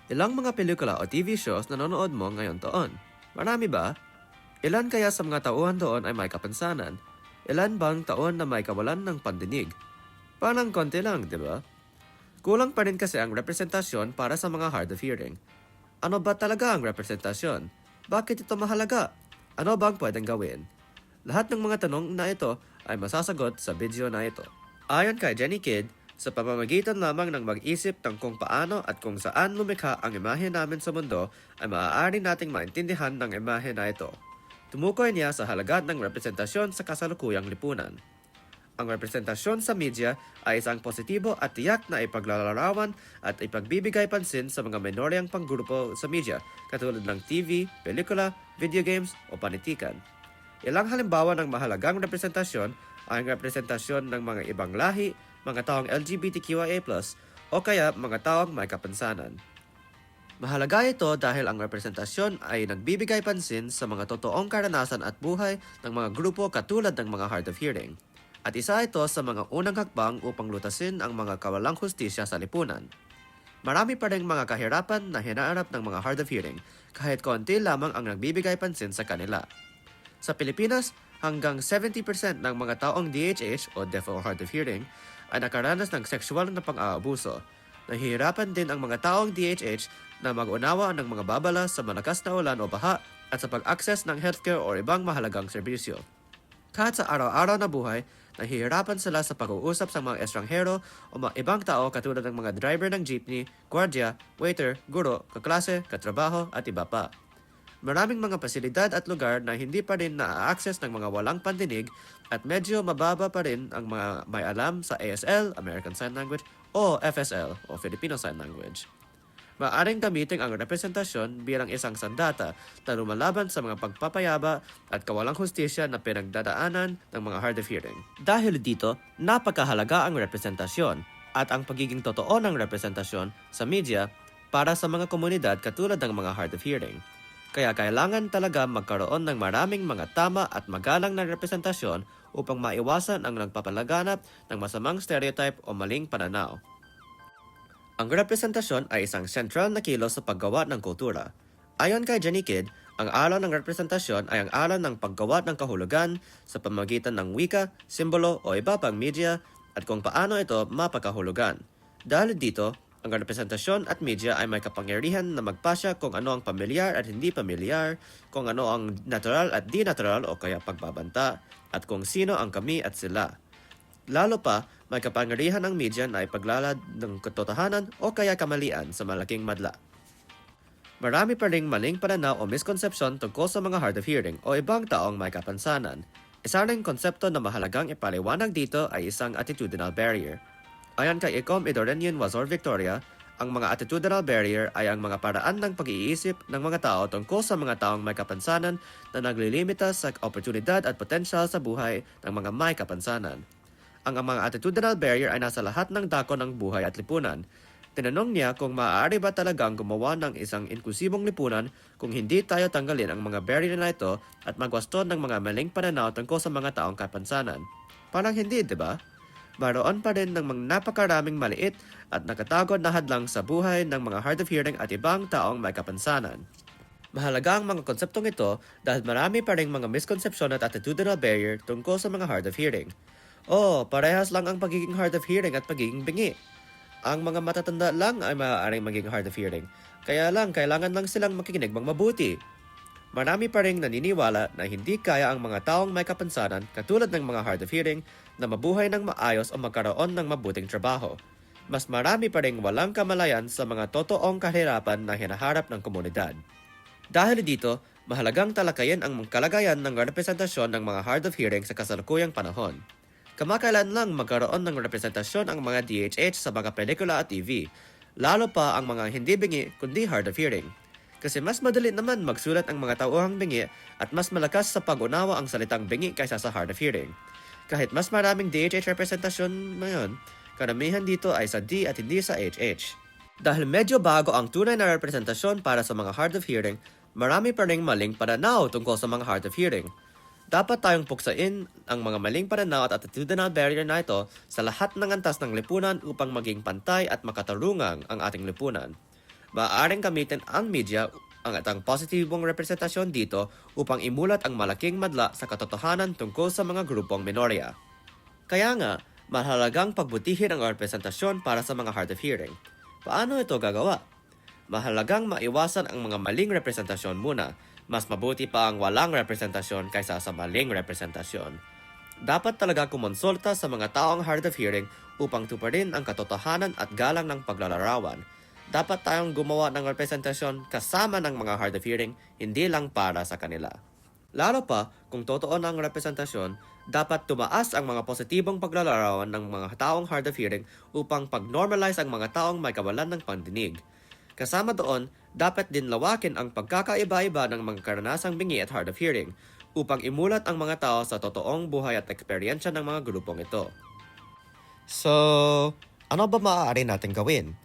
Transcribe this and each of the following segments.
Ilang mga pelikula o TV shows na nanonood mo ngayon taon? Marami ba? Ilan kaya sa mga tauhan doon ay may kapansanan? Ilan bang taon na may kawalan ng pandinig? Parang konti lang, di ba? Kulang pa rin kasi ang representasyon para sa mga hard of hearing. Ano ba talaga ang representasyon? Bakit ito mahalaga? Ano bang pwedeng gawin? Lahat ng mga tanong na ito ay masasagot sa video na ito. Ayon kay Jenny Kidd, sa pamamagitan lamang ng mag-isip ng kung paano at kung saan lumikha ang imahe namin sa mundo ay maaari nating maintindihan ng imahe na ito. Tumukoy niya sa halaga ng representasyon sa kasalukuyang lipunan. Ang representasyon sa media ay isang positibo at tiyak na ipaglalarawan at ipagbibigay pansin sa mga minoryang panggrupo sa media katulad ng TV, pelikula, video games o panitikan. Ilang halimbawa ng mahalagang representasyon ay ang representasyon ng mga ibang lahi, mga taong LGBTQIA+, o kaya mga taong may kapansanan. Mahalaga ito dahil ang representasyon ay nagbibigay pansin sa mga totoong karanasan at buhay ng mga grupo katulad ng mga hard of hearing. At isa ito sa mga unang hakbang upang lutasin ang mga kawalang hustisya sa lipunan. Marami pa ring mga kahirapan na hinaharap ng mga hard of hearing kahit konti lamang ang nagbibigay pansin sa kanila. Sa Pilipinas, hanggang 70% ng mga taong DHH o deaf or hard of hearing ay nakaranas ng sexual na pang-aabuso. Nahihirapan din ang mga taong DHH na mag-unawa ng mga babala sa malakas na ulan o baha at sa pag-access ng healthcare o ibang mahalagang serbisyo. Kahit sa araw-araw na buhay, nahihirapan sila sa pag-uusap sa mga estranghero o mga ibang tao katulad ng mga driver ng jeepney, gwardiya, waiter, guro, kaklase, katrabaho at iba pa. Maraming mga pasilidad at lugar na hindi pa rin na-access ng mga walang pandinig at medyo mababa pa rin ang mga may alam sa ASL, American Sign Language, o FSL, o Filipino Sign Language. Maaring gamitin ang representasyon bilang isang sandata na lumalaban sa mga pagpapayaba at kawalang hustisya na pinagdadaanan ng mga hard of hearing. Dahil dito, napakahalaga ang representasyon at ang pagiging totoo ng representasyon sa media para sa mga komunidad katulad ng mga hard of hearing. Kaya kailangan talaga magkaroon ng maraming mga tama at magalang na representasyon upang maiwasan ang nagpapalaganap ng masamang stereotype o maling pananaw. Ang representasyon ay isang sentral na kilos sa paggawa ng kultura. Ayon kay Jenny Kidd, ang aral ng representasyon ay ang aral ng paggawa ng kahulugan sa pamamagitan ng wika, simbolo o iba pang media at kung paano ito mapagkahulugan. Dahil dito, ang representasyon at media ay may kapangyarihan na magpasya kung ano ang pamilyar at hindi pamilyar, kung ano ang natural at di natural o kaya pagbabanta, at kung sino ang kami at sila. Lalo pa, may kapangyarihan ang media na ipaglalad ng katotohanan o kaya kamalian sa malaking madla. Marami pa ring maling pananaw o misconception tungkol sa mga hard of hearing o ibang taong may kapansanan. Isa ring konsepto na mahalagang ipaliwanag dito ay isang attitudinal barrier. Ayon kay Ecom Idorenian Wazor Victoria, ang mga attitudinal barrier ay ang mga paraan ng pag-iisip ng mga tao tungkol sa mga taong may kapansanan na naglilimita sa oportunidad at potensyal sa buhay ng mga may kapansanan. Ang mga attitudinal barrier ay nasa lahat ng dako ng buhay at lipunan. Tinanong niya kung maaari ba talagang gumawa ng isang inklusibong lipunan kung hindi tayo tanggalin ang mga barrier na ito at magwasto ng mga maling pananaw tungkol sa mga taong kapansanan. Parang hindi, di ba? Baroon pa rin ng mga napakaraming maliit at nakatagod na hadlang sa buhay ng mga hard of hearing at ibang taong may kapansanan. Mahalaga ang mga konseptong ito dahil marami pa rin mga misconception at attitudinal barrier tungkol sa mga hard of hearing. Parehas lang ang pagiging hard of hearing at pagiging bingi. Ang mga matatanda lang ay maaaring maging hard of hearing, kaya lang kailangan lang silang makikinig ng mabuti. Marami pa rin naniniwala na hindi kaya ang mga taong may kapansanan katulad ng mga hard of hearing na mabuhay ng maayos o magkaroon ng mabuting trabaho. Mas marami pa rin walang kamalayan sa mga totoong kahirapan na hinaharap ng komunidad. Dahil dito, mahalagang talakayin ang kalagayan ng representasyon ng mga hard of hearing sa kasalukuyang panahon. Kamakailan lang magkaroon ng representasyon ang mga DHH sa mga pelikula at TV, lalo pa ang mga hindi bingi kundi hard of hearing. Kasi mas madali naman magsulat ang mga tauhang bingi at mas malakas sa pag-unawa ang salitang bingi kaysa sa hard of hearing. Kahit mas maraming DHH representasyon ngayon, karamihan dito ay sa D at hindi sa HH. Dahil medyo bago ang tunay na representasyon para sa mga hard of hearing, marami pa ring maling pananaw tungkol sa mga hard of hearing. Dapat tayong puksain ang mga maling pananaw at attitudinal barrier na ito sa lahat ng antas ng lipunan upang maging pantay at makatarungang ang ating lipunan. Maaaring gamitin ang media ang atang positibong representasyon dito upang imulat ang malaking madla sa katotohanan tungkol sa mga grupong minorya. Kaya nga, mahalagang pagbutihin ang representasyon para sa mga hard of hearing. Paano ito gagawa? Mahalagang maiwasan ang mga maling representasyon muna. Mas mabuti pa ang walang representasyon kaysa sa maling representasyon. Dapat talaga kumonsulta sa mga taong hard of hearing upang tuparin ang katotohanan at galang ng paglalarawan. Dapat tayong gumawa ng representasyon kasama ng mga hard of hearing, hindi lang para sa kanila. Lalo pa, kung totoo na ang representasyon, dapat tumaas ang mga positibong paglalarawan ng mga taong hard of hearing upang pag-normalize ang mga taong may kawalan ng pandinig. Kasama doon, dapat din lawakin ang pagkakaiba-iba ng mga karanasang bingi at hard of hearing upang imulat ang mga tao sa totoong buhay at eksperyensya ng mga grupong ito. So, ano ba maaari natin gawin?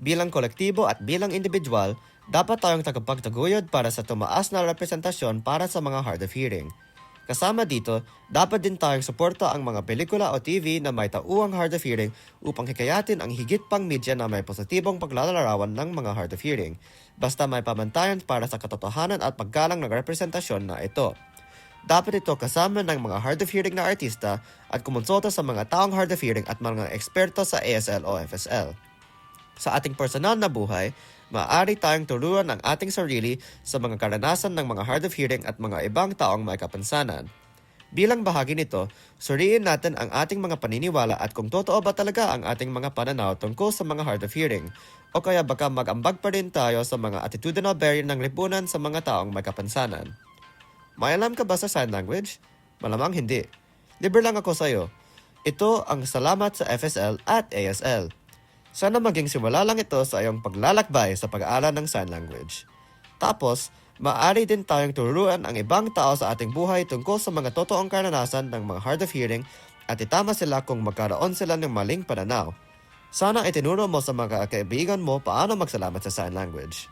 Bilang kolektibo at bilang individual, dapat tayong tagapagtaguyod para sa tumaas na representasyon para sa mga hard of hearing. Kasama dito, dapat din tayong suporta ang mga pelikula o TV na may tauang hard of hearing upang hikayatin ang higit pang media na may positibong paglalarawan ng mga hard of hearing, basta may pamantayan para sa katotohanan at paggalang ng representasyon na ito. Dapat ito kasama ng mga hard of hearing na artista at kumonsulta sa mga taong hard of hearing at mga eksperto sa ASL o FSL. Sa ating personal na buhay, maaari tayong turuan ang ating sarili sa mga karanasan ng mga hard of hearing at mga ibang taong may kapansanan. Bilang bahagi nito, suriin natin ang ating mga paniniwala at kung totoo ba talaga ang ating mga pananaw tungkol sa mga hard of hearing, o kaya baka mag-ambag pa rin tayo sa mga attitudinal barrier ng lipunan sa mga taong may kapansanan. May alam ka ba sa sign language? Malamang hindi. Libre lang ako sa'yo. Ito ang salamat sa FSL at ASL. Sana maging simula lang ito sa iyong paglalakbay sa pag-aaral ng sign language. Tapos, maaari din tayong turuan ang ibang tao sa ating buhay tungkol sa mga totoong karanasan ng mga hard of hearing at itama sila kung magkaroon sila ng maling pananaw. Sana itinuro mo sa mga kaibigan mo paano magsalamat sa sign language.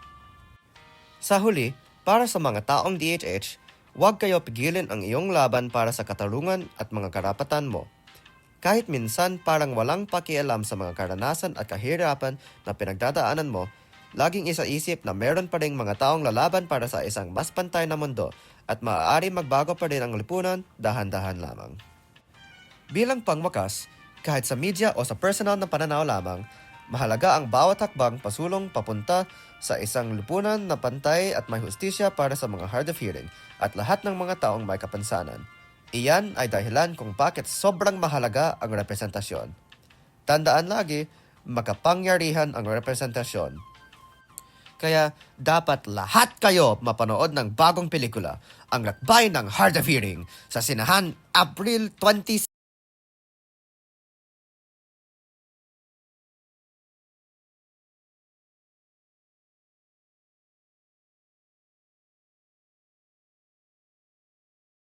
Sa huli, para sa mga taong DHH, huwag kayo pigilin ang iyong laban para sa katarungan at mga karapatan mo. Kahit minsan parang walang pakialam sa mga karanasan at kahirapan na pinagdadaanan mo, laging isaisip na meron pa ring mga taong lalaban para sa isang mas pantay na mundo at maaari magbago pa rin ang lipunan dahan-dahan lamang. Bilang pangwakas, kahit sa media o sa personal na pananaw lamang, mahalaga ang bawat hakbang pasulong papunta sa isang lipunan na pantay at may hustisya para sa mga hard of hearing at lahat ng mga taong may kapansanan. Iyan ay dahilan kung bakit sobrang mahalaga ang representasyon. Tandaan lagi, makapangyarihan ang representasyon. Kaya dapat lahat kayo mapanood ng bagong pelikula, Ang Lakbay ng Hard of Hearing, sa sinahan April 26.